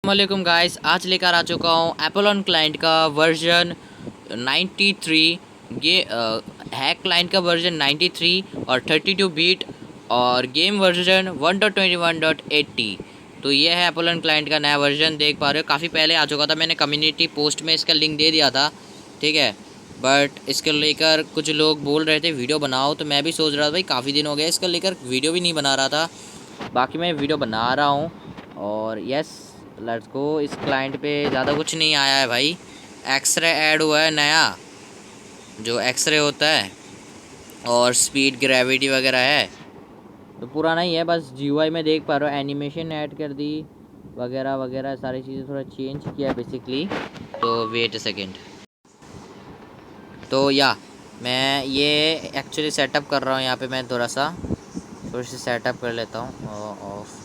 वालेकुम गाइस, आज लेकर आ चुका हूँ एपोलॉन क्लाइंट का वर्जन 93। ये हैक क्लाइंट का वर्जन 93 और 32 बीट और गेम वर्जन 1.21.80। तो ये है एपोलॉन क्लाइंट का नया वर्जन। देख पा रहे हो काफ़ी पहले आ चुका था, मैंने कम्युनिटी पोस्ट में इसका लिंक दे दिया था, ठीक है। बट इसके लेकर कुछ लोग बोल रहे थे वीडियो बनाओ, तो मैं भी सोच रहा था भाई काफ़ी दिन हो गया इसका लेकर वीडियो भी नहीं बना रहा था। बाकी मैं वीडियो बना रहा हूँ और यस लेट्स गो। इस क्लाइंट पे ज़्यादा कुछ नहीं आया है भाई। एक्सरे ऐड हुआ है नया, जो एक्सरे होता है, और स्पीड ग्रेविटी वगैरह है। तो पुराना ही है, बस जीयूआई में देख पा रहे हो एनिमेशन ऐड कर दी वगैरह वगैरह, सारी चीज़ें थोड़ा चेंज किया बेसिकली। तो वेट अ सेकेंड। तो या मैं ये एक्चुअली सेटअप कर रहा हूँ यहाँ पे। मैं थोड़ी सी सेटअप कर लेता हूँ ऑफ।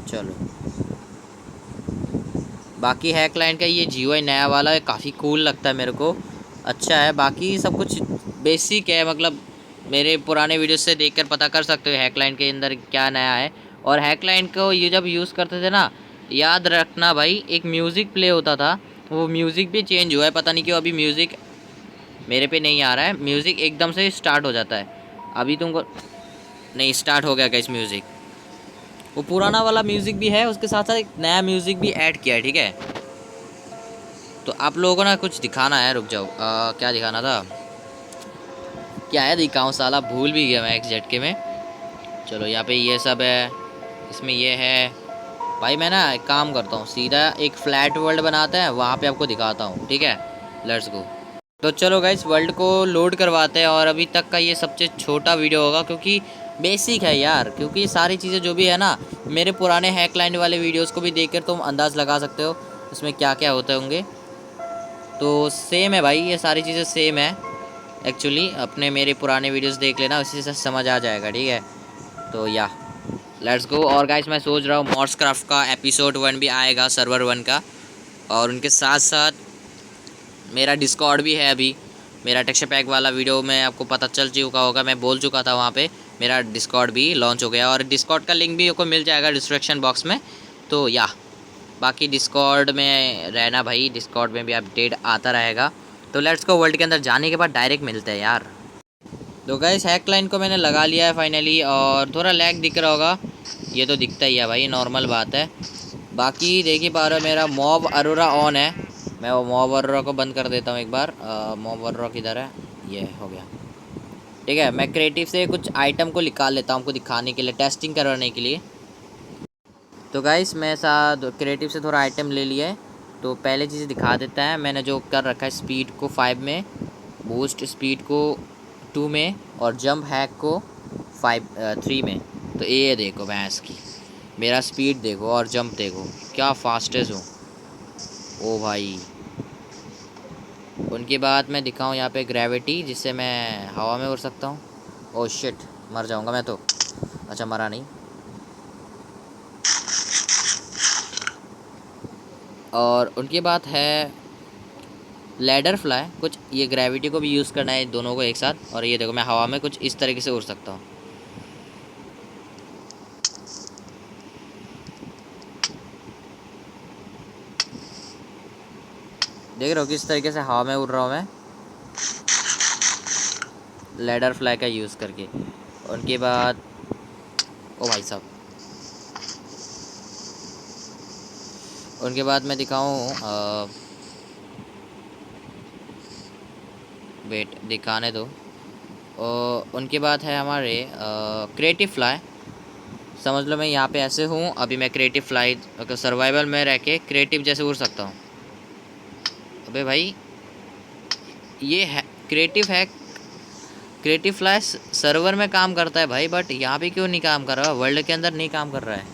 चलो, बाकी है क्लाइंट का ये जीयूआई नया वाला है, काफ़ी कूल लगता है मेरे को, अच्छा है। बाकी सब कुछ बेसिक है, मतलब मेरे पुराने वीडियो से देखकर पता कर सकते हो हैक क्लाइंट के अंदर क्या नया है। और हैक क्लाइंट को ये जब यूज़ करते थे ना, याद रखना भाई, एक म्यूज़िक प्ले होता था, वो म्यूज़िक भी चेंज हुआ है। पता नहीं क्यों अभी म्यूज़िक मेरे पे नहीं आ रहा है। म्यूज़िक एकदम से स्टार्ट हो जाता है, अभी तुमको नहीं स्टार्ट हो गया गाइस म्यूज़िक। वो पुराना वाला म्यूज़िक भी है, उसके साथ साथ एक नया म्यूज़िक भी ऐड किया है, ठीक है। तो आप लोगों को ना कुछ दिखाना है, रुक जाओ। क्या दिखाना था, क्या है दिखाऊँ, साला भूल भी गया मैं एक झटके में। चलो यहाँ पे ये सब है, इसमें ये है भाई। मैं ना एक काम करता हूँ, सीधा एक फ्लैट वर्ल्ड बनाते हैं, वहाँ पे आपको दिखाता हूँ, ठीक है। Let's go. तो चलो गाइस, वर्ल्ड को लोड करवाते हैं। और अभी तक का ये सबसे छोटा वीडियो होगा, क्योंकि बेसिक है यार। क्योंकि सारी चीज़ें जो भी है ना, मेरे पुराने हैक क्लाइंट वाले वीडियोस को भी देखकर तुम अंदाज़ लगा सकते हो उसमें क्या क्या होते होंगे। तो सेम है भाई, ये सारी चीज़ें सेम है एक्चुअली। अपने मेरे पुराने वीडियोस देख लेना, उसी से समझ आ जाएगा, ठीक है। तो या लेट्स गो। और गाइस मैं सोच रहा हूँ मॉड्स क्राफ्ट का एपिसोड 1 भी आएगा, सर्वर 1 का। और उनके साथ साथ मेरा डिस्कॉर्ड भी है। अभी मेरा टेक्सचर पैक वाला वीडियो में आपको पता चल चुका होगा, मैं बोल चुका था वहाँ पे मेरा डिस्कॉर्ड भी लॉन्च हो गया। और डिस्कॉर्ड का लिंक भी आपको मिल जाएगा डिस्क्रिप्शन बॉक्स में। तो या बाकी डिस्कॉर्ड में रहना भाई, डिस्कॉर्ड में भी अपडेट आता रहेगा। तो लेट्स को, वर्ल्ड के अंदर जाने के बाद डायरेक्ट मिलते हैं यार। तो गाइस हैक लाइन को मैंने लगा लिया है फाइनली, और थोड़ा लैग दिख रहा होगा, ये तो दिखता ही है भाई, नॉर्मल बात है। बाकी देख ही पा रहे हो मेरा मॉब अरोरा ऑन है। मैं वो मॉब अरोरा को बंद कर देता हूँ एक बार। मॉब अरोरा किधर है, ये हो गया, ठीक है। मैं क्रिएटिव से कुछ आइटम को निकाल लेता हूँ आपको दिखाने के लिए, टेस्टिंग करवाने के लिए। तो गाइस मैं साथ क्रिएटिव से थोड़ा आइटम ले लिया है, तो पहले चीज़ दिखा देता है। मैंने जो कर रखा है, स्पीड को 5 में, बूस्ट स्पीड को 2 में, और जंप हैक को 3 में। तो ये देखो भैंस की, मेरा स्पीड देखो और जंप देखो, क्या फास्टेस्ट हूँ ओ भाई। उनके बाद मैं दिखाऊँ यहाँ पे ग्रेविटी, जिससे मैं हवा में उड़ सकता हूँ। ओह शिट, मर जाऊँगा मैं तो। अच्छा मरा नहीं। और उनके बाद है लैडर फ्लाई, कुछ ये ग्रेविटी को भी यूज़ करना है, दोनों को एक साथ। और ये देखो मैं हवा में कुछ इस तरीके से उड़ सकता हूँ। देख रहे हो किस तरीके से हवा में उड़ रहा हूँ मैं, लैडर फ्लाई का यूज़ करके। उनके बाद ओ भाई साहब, उनके बाद मैं दिखाऊँ, वेट दिखाने दो। उनके बाद है हमारे क्रिएटिव फ्लाई। समझ लो मैं यहाँ पे ऐसे हूँ, अभी मैं क्रिएटिव फ्लाई अगर सर्वाइवल में रह के क्रिएटिव जैसे उड़ सकता हूँ। अबे भाई ये है क्रिएटिव है, क्रिएटिव फ्लाई सर्वर में काम करता है भाई, बट यहाँ पे क्यों नहीं काम कर रहा, वर्ल्ड के अंदर नहीं काम कर रहा है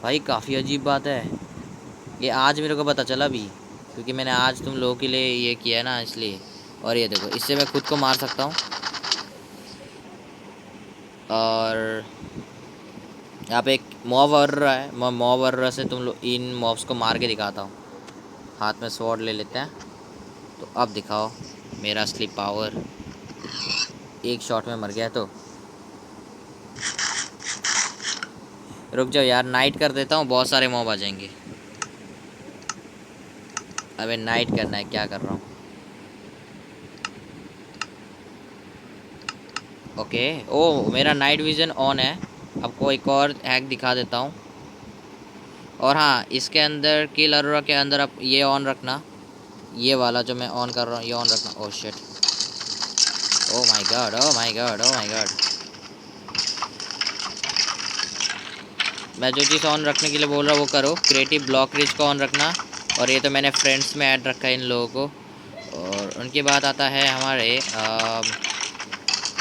भाई। काफ़ी अजीब बात है ये, आज मेरे को पता चला भी, क्योंकि मैंने आज तुम लोगों के लिए ये किया है ना, इसलिए। और ये देखो, इससे मैं खुद को मार सकता हूँ। और यहाँ पे एक मॉब और रहा है, मैं मॉब और रहा से तुम लोग इन मॉब्स को मार के दिखाता हूँ। हाथ में स्वॉर्ड ले लेते हैं। तो अब दिखाओ मेरा असली पावर, एक शॉट में मर गया। तो रुक जाओ यार, नाइट कर देता हूँ, बहुत सारे मॉब आ जाएंगे। अबे नाइट करना है, क्या कर रहा हूँ। ओके, ओ मेरा नाइट विजन ऑन है। आपको एक और हैक दिखा देता हूँ। और हाँ, इसके अंदर किल अरोरा के अंदर आप ये ऑन रखना, ये वाला जो मैं ऑन कर रहा हूँ ये ऑन रखना। Oh shit, oh my God, oh my God, oh my God. मैं जो चीज़ ऑन रखने के लिए बोल रहा हूँ वो करो। क्रिएटिव ब्लॉक रिज को ऑन रखना। और ये तो मैंने फ्रेंड्स में ऐड रखा है इन लोगों को। और उनके बाद आता है हमारे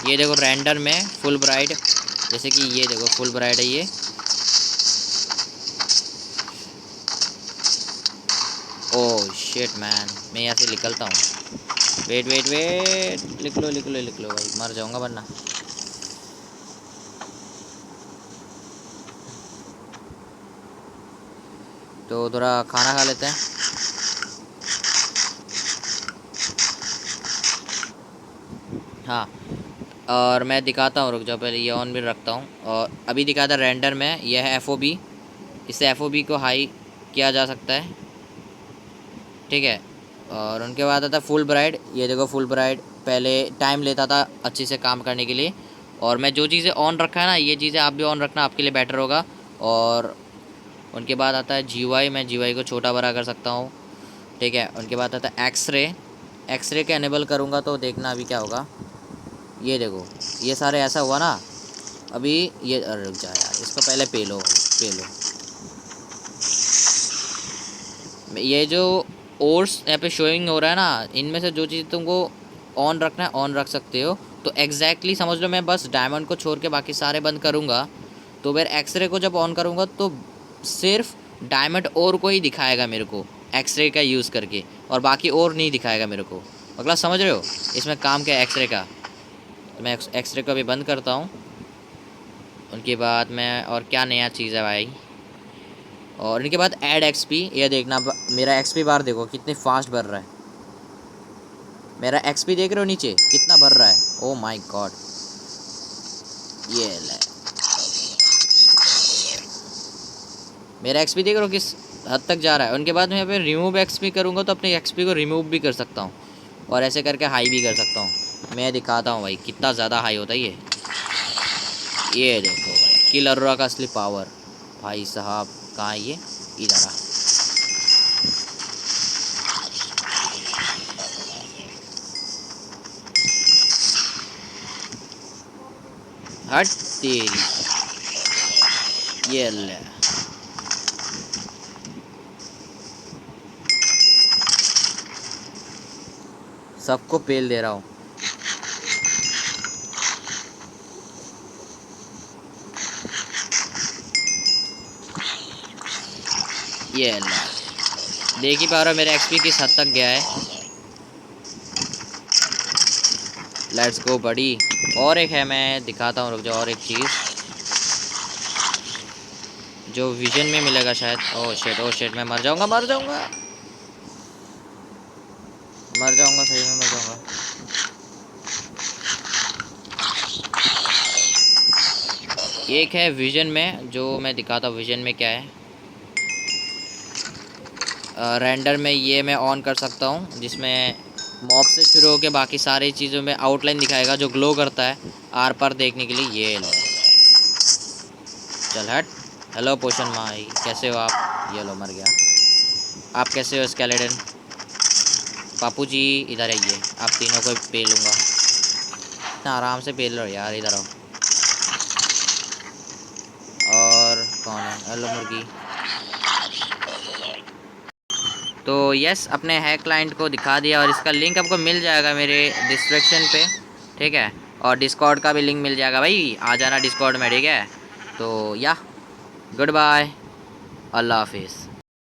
ये देखो रेंडर में फुल ब्राइट, जैसे कि ये देखो फुल ब्राइट है ये। ओह शिट मैन, मैं यहाँ से निकलता हूँ। वेट वेट वेट, लिख लो लिख लो लिख लो भाई, मर जाऊँगा वरना। तो थोड़ा खाना खा लेते हैं। हाँ, और मैं दिखाता हूँ, रुक जाओ पहले ये ऑन भी रखता हूँ। और अभी दिखाता रेंडर में, यह है FOB। इससे FOB को हाई किया जा सकता है, ठीक है। और उनके बाद आता फुल ब्राइट, ये देखो फुल ब्राइट पहले टाइम लेता था अच्छे से काम करने के लिए। और मैं जो चीज़ें ऑन रखा है ना, ये चीज़ें आप भी ऑन रखना, आपके लिए बेटर होगा। और उनके बाद आता है GUI, मैं GUI को छोटा बड़ा कर सकता हूँ, ठीक है। उनके बाद आता है एक्सरे, एक्सरे के एनेबल करूँगा तो देखना अभी क्या होगा। ये देखो ये सारे ऐसा हुआ ना अभी। ये रुक जा यार, इसको पहले पे लो भाई, पे लो। ये जो ओर्स यहाँ पे शोइंग हो रहा है ना, इनमें से जो चीज़ तुमको ऑन रखना है ऑन रख सकते हो। तो एग्जैक्टली समझ लो, मैं बस डायमंड को छोड़ के बाकी सारे बंद करूँगा। तो फिर एक्सरे को जब ऑन करूँगा तो सिर्फ डायमंड और को ही दिखाएगा मेरे को, एक्सरे का यूज़ करके, और बाकी और नहीं दिखाएगा मेरे को। मतलब समझ रहे हो इसमें काम क्या है एक्सरे का। तो मैं एक्सरे को अभी बंद करता हूँ। उनके बाद मैं, और क्या नया चीज़ है भाई। और इनके बाद ऐड XP, ये देखना मेरा XP बार देखो कितनी फास्ट बढ़ रहा है। मेरा XP देख रहे हो नीचे कितना बढ़ रहा है, ओ माय गॉड। ये ले, मेरा XP देख रहे हो किस हद तक जा रहा है। उनके बाद मैं यहाँ पे रिमूव XP करूँगा तो अपने XP को रिमूव भी कर सकता हूँ, और ऐसे करके हाई भी कर सकता हूँ। मैं दिखाता हूँ भाई कितना ज़्यादा हाई होता है ये देखो भाई, किल अरोरा का असली पावर। भाई साहब कहाँ है ये, इधर आ। हट तेरी, ये ले, सबको पेल दे रहा हूँ। ये ले, देख ही पा रहा हो मेरा XP किस हद तक गया है। लेट्स गो बड़ी। और एक है, मैं दिखाता हूँ रुक जाओ, और एक चीज़ जो विजन में मिलेगा शायद। ओह शिट, ओह शिट, मैं मर जाऊँगा मर जाऊँगा मर जाऊँगा, सही में मर जाऊँगा। एक है विजन में, जो मैं दिखाता हूँ विजन में क्या है। रेंडर में ये मैं ऑन कर सकता हूँ, जिसमें मॉब से शुरू होकर बाकी सारी चीज़ों में आउटलाइन दिखाएगा जो ग्लो करता है आर पार देखने के लिए। ये लो, चल हट। हेलो पोशन माई, कैसे हो आप। ये लो मर गया। आप कैसे हो स्केलेटन पापू जी, इधर आइए, आप तीनों को पे लूँगा। इतना आराम से पेल लो यार, इधर आओ। और कौन है, हेलो मुर्गी। तो यस, अपने हैक क्लाइंट को दिखा दिया, और इसका लिंक आपको मिल जाएगा मेरे डिस्क्रिप्शन पे, ठीक है। और डिस्कॉर्ड का भी लिंक मिल जाएगा भाई, आ जाना डिस्कॉर्ड में, ठीक है। तो या गुड बाय, अल्लाह हाफिज़।